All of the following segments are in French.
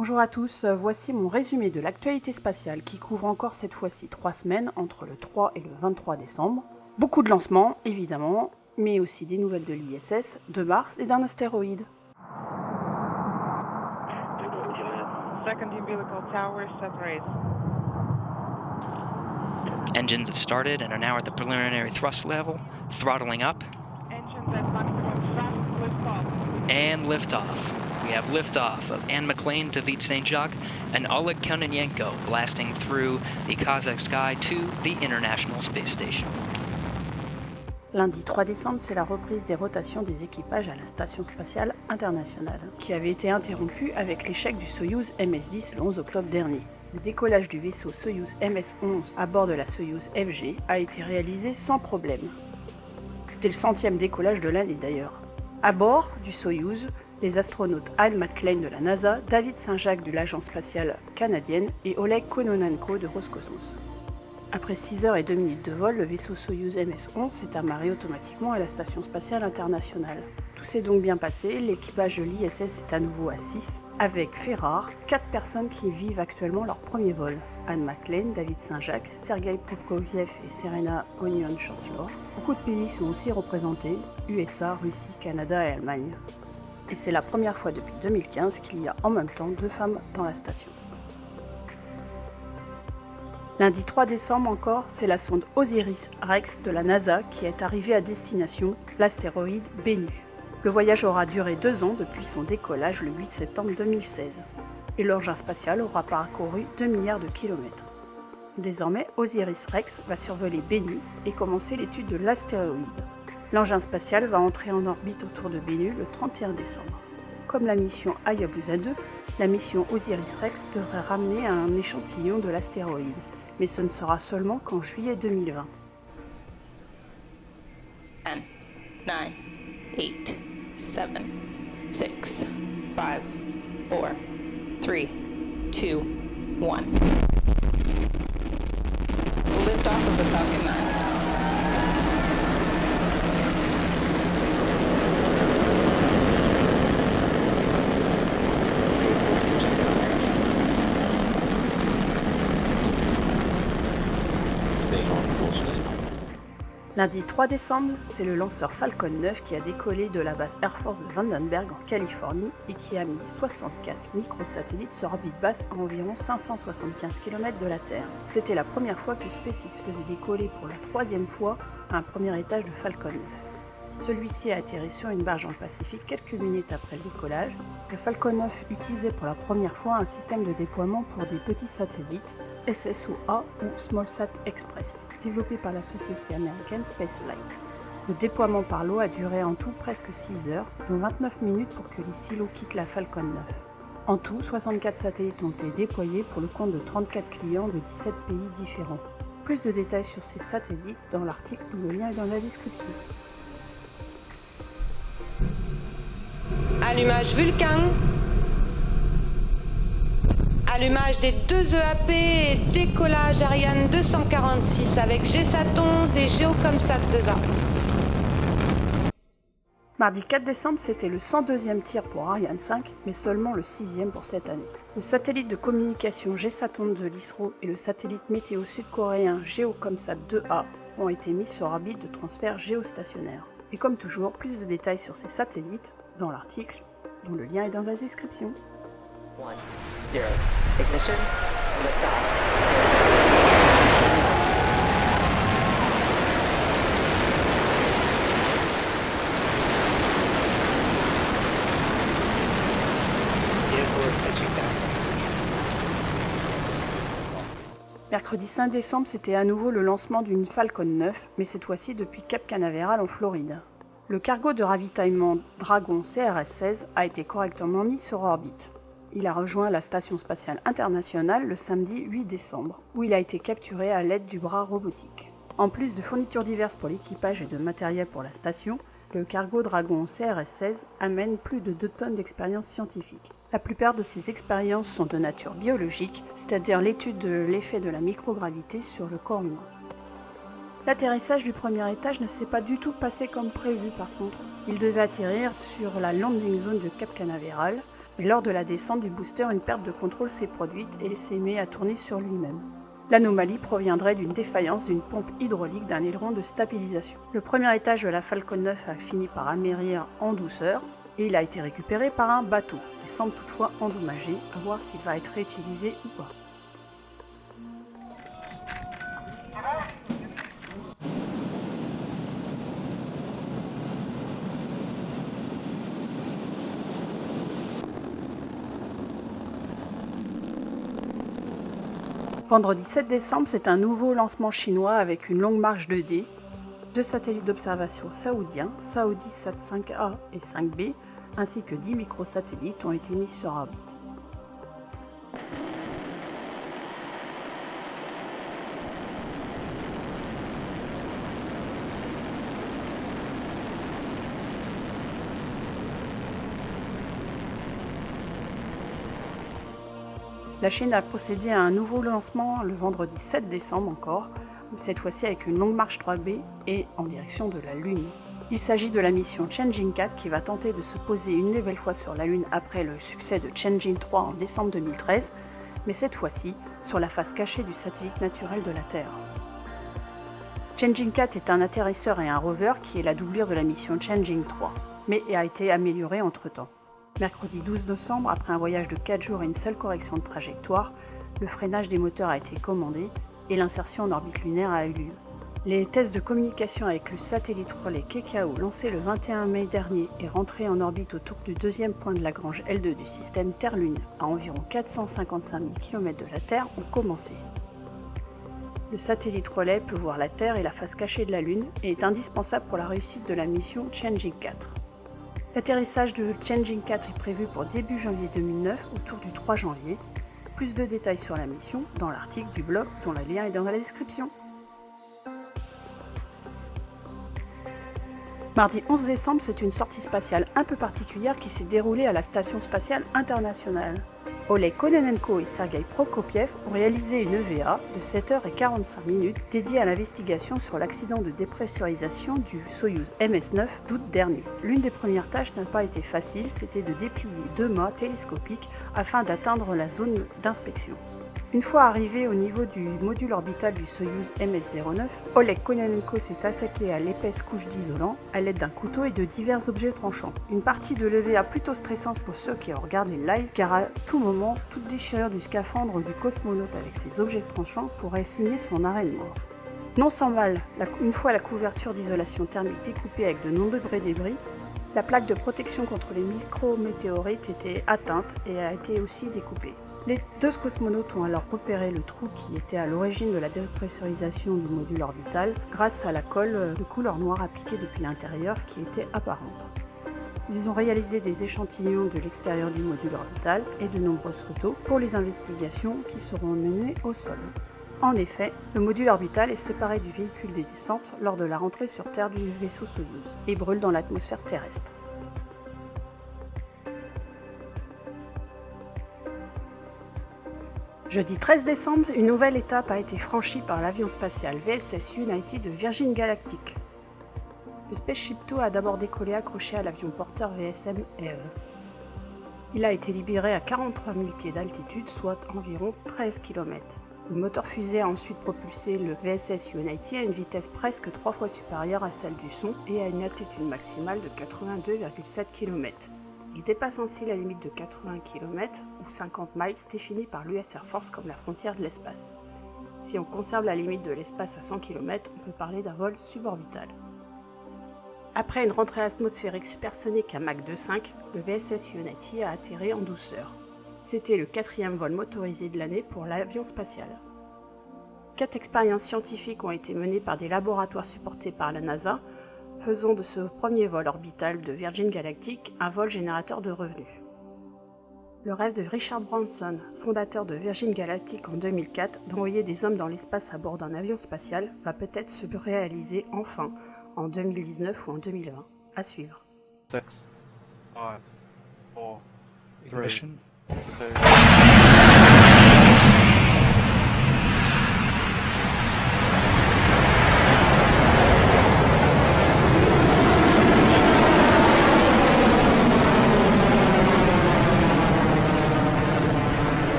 Bonjour à tous, voici mon résumé de l'actualité spatiale qui couvre encore cette fois-ci 3 semaines entre le 3 et le 23 décembre. Beaucoup de lancements, évidemment, mais aussi des nouvelles de l'ISS, de Mars et d'un astéroïde. Second umbilical tower set raise. Engines have started and are now at the preliminary thrust level, throttling up. Engines at maximum thrust, liftoff. And liftoff. We have liftoff of Anne McClain to Vit St. Jacques and Oleg Kononenko blasting through the Kazakh sky to the International Space Station. Lundi 3 décembre, c'est la reprise des rotations des équipages à la Station Spatiale Internationale, qui avait été interrompue avec l'échec du Soyouz MS-10 le 11 octobre dernier. Le décollage du vaisseau Soyouz MS-11 à bord de la Soyouz FG a été réalisé sans problème. C'était le 100e décollage de l'année d'ailleurs. À bord du Soyouz, les astronautes Anne McClain de la NASA, David Saint-Jacques de l'Agence spatiale canadienne et Oleg Kononenko de Roscosmos. Après 6h02 de vol, le vaisseau Soyouz MS-11 s'est amarré automatiquement à la Station Spatiale Internationale. Tout s'est donc bien passé, l'équipage de l'ISS est à nouveau à 6, avec fait rare, 4 personnes qui vivent actuellement leur premier vol. Anne McClain, David Saint-Jacques, Sergei Prokofiev et Serena Onion-Chancellor. Beaucoup de pays sont aussi représentés, USA, Russie, Canada et Allemagne. Et c'est la première fois depuis 2015 qu'il y a en même temps 2 femmes dans la station. Lundi 3 décembre encore, c'est la sonde OSIRIS-REx de la NASA qui est arrivée à destination, l'astéroïde Bennu. Le voyage aura duré 2 ans depuis son décollage le 8 septembre 2016. Et l'engin spatial aura parcouru 2 milliards de kilomètres. Désormais, OSIRIS-REx va survoler Bennu et commencer l'étude de l'astéroïde. L'engin spatial va entrer en orbite autour de Bennu le 31 décembre. Comme la mission Hayabusa 2, la mission OSIRIS-REx devrait ramener un échantillon de l'astéroïde, mais ce ne sera seulement qu'en juillet 2020. 10, 9, 8, 7, 6, 5, 4, 3, 2, 1. Liftoff of the Falcon 9. Lundi 3 décembre, c'est le lanceur Falcon 9 qui a décollé de la base Air Force de Vandenberg en Californie et qui a mis 64 microsatellites sur orbite basse à environ 575 km de la Terre. C'était la première fois que SpaceX faisait décoller pour la 3e fois un premier étage de Falcon 9. Celui-ci a atterri sur une barge dans le Pacifique quelques minutes après le décollage. Le Falcon 9 utilisait pour la première fois un système de déploiement pour des petits satellites, SSOA ou SmallSat Express, développé par la société américaine Spaceflight. Le déploiement par l'eau a duré en tout presque 6 heures, dont 29 minutes pour que les silos quittent la Falcon 9. En tout, 64 satellites ont été déployés pour le compte de 34 clients de 17 pays différents. Plus de détails sur ces satellites dans l'article dont le lien est dans la description. Allumage Vulcain. Allumage des 2 EAP et décollage Ariane 246 avec GSAT-11 et Geocomsat 2A. Mardi 4 décembre, c'était le 102e tir pour Ariane 5, mais seulement le 6e pour cette année. Le satellite de communication GSAT-11 de l'ISRO et le satellite météo sud-coréen Geocomsat 2A ont été mis sur orbite de transfert géostationnaire. Et comme toujours, plus de détails sur ces satellites dans l'article, dont le lien est dans la description. 1, 0. Ignition. Liftoff. Mercredi 5 décembre, c'était à nouveau le lancement d'une Falcon 9, mais cette fois-ci depuis Cap Canaveral en Floride. Le cargo de ravitaillement Dragon CRS-16 a été correctement mis sur orbite. Il a rejoint la Station Spatiale Internationale le samedi 8 décembre, où il a été capturé à l'aide du bras robotique. En plus de fournitures diverses pour l'équipage et de matériel pour la station, le cargo Dragon CRS-16 amène plus de 2 tonnes d'expériences scientifiques. La plupart de ces expériences sont de nature biologique, c'est-à-dire l'étude de l'effet de la microgravité sur le corps humain. L'atterrissage du premier étage ne s'est pas du tout passé comme prévu par contre. Il devait atterrir sur la landing zone de Cap Canaveral. Mais lors de la descente du booster, une perte de contrôle s'est produite et s'est mis à tourner sur lui-même. L'anomalie proviendrait d'une défaillance d'une pompe hydraulique d'un aileron de stabilisation. Le premier étage de la Falcon 9 a fini par amérir en douceur et il a été récupéré par un bateau. Il semble toutefois endommagé, à voir s'il va être réutilisé ou pas. Vendredi 7 décembre, c'est un nouveau lancement chinois avec une longue marche 2D. 2 satellites d'observation saoudiens, Saudi Sat 5A et 5B, ainsi que 10 microsatellites ont été mis sur orbite. La Chine a procédé à un nouveau lancement le vendredi 7 décembre encore, cette fois-ci avec une longue marche 3B et en direction de la Lune. Il s'agit de la mission Chang'e 4 qui va tenter de se poser une nouvelle fois sur la Lune après le succès de Chang'e 3 en décembre 2013, mais cette fois-ci sur la face cachée du satellite naturel de la Terre. Chang'e 4 est un atterrisseur et un rover qui est la doublure de la mission Chang'e 3, mais a été amélioré entre-temps. Mercredi 12 décembre, après un voyage de 4 jours et une seule correction de trajectoire, le freinage des moteurs a été commandé et l'insertion en orbite lunaire a eu lieu. Les tests de communication avec le satellite relais Kekao, lancé le 21 mai dernier et rentré en orbite autour du deuxième point de Lagrange L2 du système Terre-Lune, à environ 455 000 km de la Terre, ont commencé. Le satellite relais peut voir la Terre et la face cachée de la Lune et est indispensable pour la réussite de la mission Chang'e 4. L'atterrissage de Chang'e 4 est prévu pour début janvier 2009, autour du 3 janvier. Plus de détails sur la mission dans l'article du blog dont le lien est dans la description. Mardi 11 décembre, c'est une sortie spatiale un peu particulière qui s'est déroulée à la Station spatiale internationale. Oleg Kononenko et Sergei Prokopiev ont réalisé une EVA de 7h45 dédiée à l'investigation sur l'accident de dépressurisation du Soyouz MS-9 d'août dernier. L'une des premières tâches n'a pas été facile, c'était de déplier 2 mâts télescopiques afin d'atteindre la zone d'inspection. Une fois arrivé au niveau du module orbital du Soyouz MS-09, Oleg Kononenko s'est attaqué à l'épaisse couche d'isolant à l'aide d'un couteau et de divers objets tranchants. Une partie de l'EVA plutôt stressante pour ceux qui ont regardé le live, car à tout moment, toute déchirure du scaphandre du cosmonaute avec ses objets tranchants pourrait signer son arrêt de mort. Non sans mal, une fois la couverture d'isolation thermique découpée avec de nombreux débris, la plaque de protection contre les micrométéorites était atteinte et a été aussi découpée. Les 2 cosmonautes ont alors repéré le trou qui était à l'origine de la dépressurisation du module orbital grâce à la colle de couleur noire appliquée depuis l'intérieur qui était apparente. Ils ont réalisé des échantillons de l'extérieur du module orbital et de nombreuses photos pour les investigations qui seront menées au sol. En effet, le module orbital est séparé du véhicule de descente lors de la rentrée sur Terre du vaisseau Soyouz et brûle dans l'atmosphère terrestre. Jeudi 13 décembre, une nouvelle étape a été franchie par l'avion spatial VSS Unity de Virgin Galactic. Le Spaceship Two a d'abord décollé accroché à l'avion porteur VSM Eve. Il a été libéré à 43 000 pieds d'altitude, soit environ 13 km. Le moteur fusée a ensuite propulsé le VSS Unity à une vitesse presque 3 fois supérieure à celle du son et à une altitude maximale de 82,7 km. Il dépasse ainsi la limite de 80 km ou 50 miles définie par l'US Air Force comme la frontière de l'espace. Si on conserve la limite de l'espace à 100 km, on peut parler d'un vol suborbital. Après une rentrée atmosphérique supersonique à Mach 2,5, le VSS Unity a atterri en douceur. C'était le 4e vol motorisé de l'année pour l'avion spatial. 4 expériences scientifiques ont été menées par des laboratoires supportés par la NASA, faisant de ce premier vol orbital de Virgin Galactic un vol générateur de revenus. Le rêve de Richard Branson, fondateur de Virgin Galactic en 2004, d'envoyer des hommes dans l'espace à bord d'un avion spatial, va peut-être se réaliser enfin en 2019 ou en 2020. À suivre. 6, 5, 4, 3, Ignition. 2.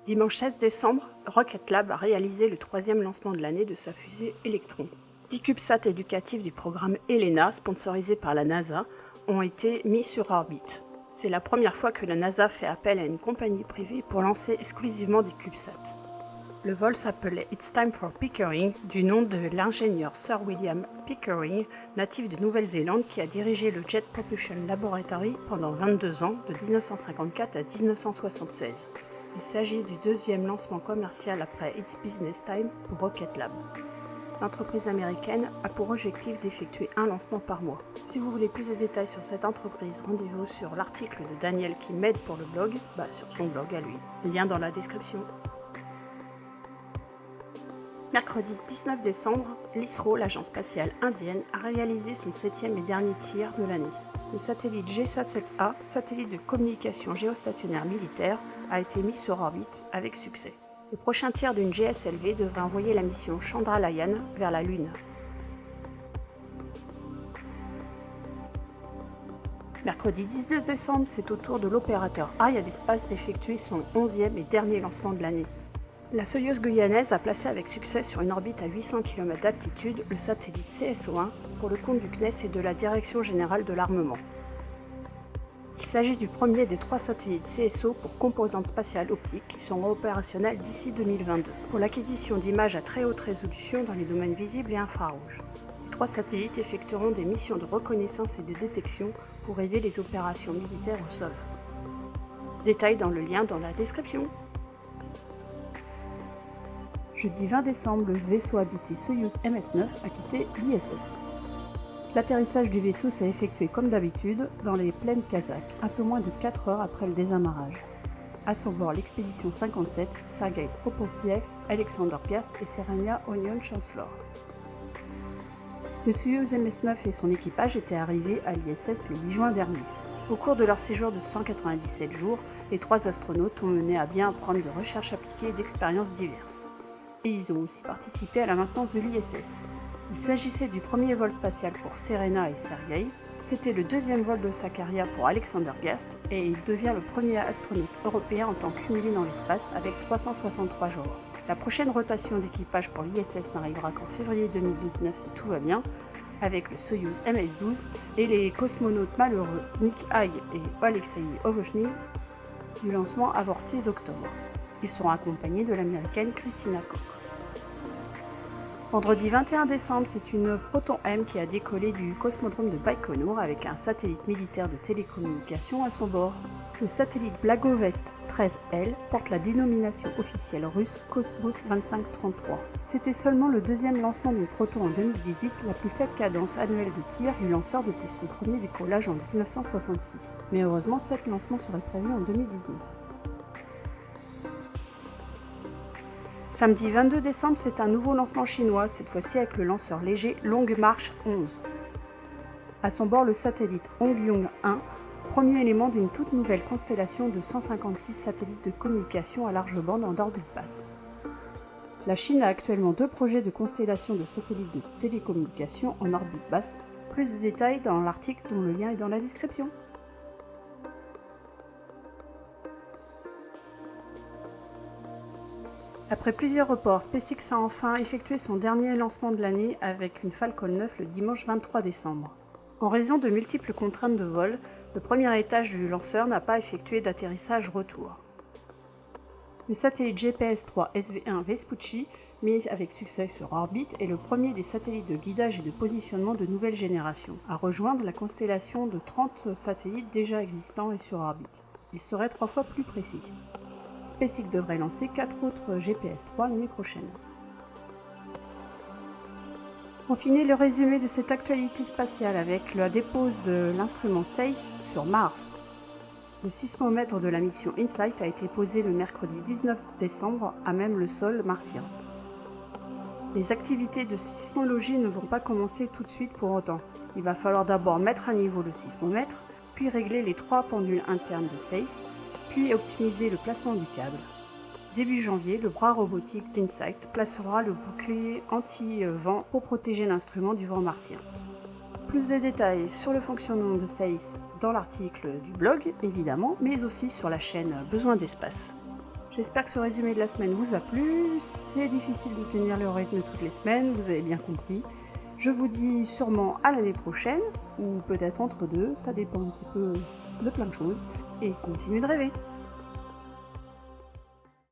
Dimanche 16 décembre, Rocket Lab a réalisé le 3e lancement de l'année de sa fusée Electron. 10 CubeSats éducatifs du programme Helena, sponsorisé par la NASA, ont été mis sur orbite. C'est la première fois que la NASA fait appel à une compagnie privée pour lancer exclusivement des CubeSats. Le vol s'appelait It's Time for Pickering, du nom de l'ingénieur Sir William Pickering, natif de Nouvelle-Zélande, qui a dirigé le Jet Propulsion Laboratory pendant 22 ans, de 1954 à 1976. Il s'agit du 2e lancement commercial après It's Business Time pour Rocket Lab. L'entreprise américaine a pour objectif d'effectuer un lancement par mois. Si vous voulez plus de détails sur cette entreprise, rendez-vous sur l'article de Daniel qui m'aide pour le blog, sur son blog à lui. Lien dans la description. Mercredi 19 décembre, l'ISRO, l'agence spatiale indienne, a réalisé son 7e et dernier tir de l'année. Le satellite GSAT-7A, satellite de communication géostationnaire militaire, a été mis sur orbite avec succès. Le prochain tir d'une GSLV devrait envoyer la mission Chandrayaan vers la Lune. Mercredi 19 décembre, c'est au tour de l'opérateur Arianespace d'effectuer son 11e et dernier lancement de l'année. La Soyouz guyanaise a placé avec succès sur une orbite à 800 km d'altitude le satellite CSO-1 pour le compte du CNES et de la Direction générale de l'armement. Il s'agit du premier des 3 satellites CSO pour composantes spatiales optiques qui seront opérationnels d'ici 2022, pour l'acquisition d'images à très haute résolution dans les domaines visibles et infrarouges. Les 3 satellites effectueront des missions de reconnaissance et de détection pour aider les opérations militaires au sol. Détails dans le lien dans la description. Jeudi 20 décembre, le vaisseau habité Soyouz MS-9 a quitté l'ISS. L'atterrissage du vaisseau s'est effectué comme d'habitude dans les plaines kazakhes, un peu moins de 4 heures après le désamarrage. À son bord, l'expédition 57, Sergei Prokopiev, Alexander Gerst et Serena Onion-Chancellor. Le Soyouz MS-9 et son équipage étaient arrivés à l'ISS le 8 juin dernier. Au cours de leur séjour de 197 jours, les 3 astronautes ont mené à bien un programme de recherche appliquée et d'expériences diverses. Et ils ont aussi participé à la maintenance de l'ISS. Il s'agissait du premier vol spatial pour Serena et Sergei, c'était le 2e vol de sa carrière pour Alexander Gerst et il devient le premier astronaute européen en temps cumulé dans l'espace avec 363 jours. La prochaine rotation d'équipage pour l'ISS n'arrivera qu'en février 2019 si tout va bien, avec le Soyouz MS-12 et les cosmonautes malheureux Nick Hague et Alexei Ovochny du lancement avorté d'octobre. Ils seront accompagnés de l'américaine Christina Koch. Vendredi 21 décembre, c'est une Proton M qui a décollé du cosmodrome de Baïkonour avec un satellite militaire de télécommunication à son bord. Le satellite Blagovest 13L porte la dénomination officielle russe Cosmos 2533. C'était seulement le 2e lancement d'une Proton en 2018, la plus faible cadence annuelle de tir du lanceur depuis son premier décollage en 1966. Mais heureusement, 7 lancements seraient prévus en 2019. Samedi 22 décembre, c'est un nouveau lancement chinois, cette fois-ci avec le lanceur léger Long March 11. À son bord, le satellite Hongyong 1, premier élément d'une toute nouvelle constellation de 156 satellites de communication à large bande en orbite basse. La Chine a actuellement 2 projets de constellation de satellites de télécommunication en orbite basse. Plus de détails dans l'article dont le lien est dans la description. Après plusieurs reports, SpaceX a enfin effectué son dernier lancement de l'année avec une Falcon 9 le dimanche 23 décembre. En raison de multiples contraintes de vol, le premier étage du lanceur n'a pas effectué d'atterrissage retour. Le satellite GPS-3 SV1 Vespucci, mis avec succès sur orbite, est le premier des satellites de guidage et de positionnement de nouvelle génération, à rejoindre la constellation de 30 satellites déjà existants et sur orbite. Il serait 3 fois plus précis. SpaceX devrait lancer 4 autres GPS-3 l'année prochaine. On finit le résumé de cette actualité spatiale avec la dépose de l'instrument SEIS sur Mars. Le sismomètre de la mission InSight a été posé le mercredi 19 décembre à même le sol martien. Les activités de sismologie ne vont pas commencer tout de suite pour autant. Il va falloir d'abord mettre à niveau le sismomètre, puis régler les 3 pendules internes de SEIS, puis optimiser le placement du câble. Début janvier, le bras robotique d'InSight placera le bouclier anti-vent pour protéger l'instrument du vent martien. Plus de détails sur le fonctionnement de SEIS dans l'article du blog, évidemment, mais aussi sur la chaîne Besoin d'espace. J'espère que ce résumé de la semaine vous a plu. C'est difficile de tenir le rythme toutes les semaines, vous avez bien compris. Je vous dis sûrement à l'année prochaine, ou peut-être entre deux, ça dépend un petit peu de plein de choses. Et continuez de rêver.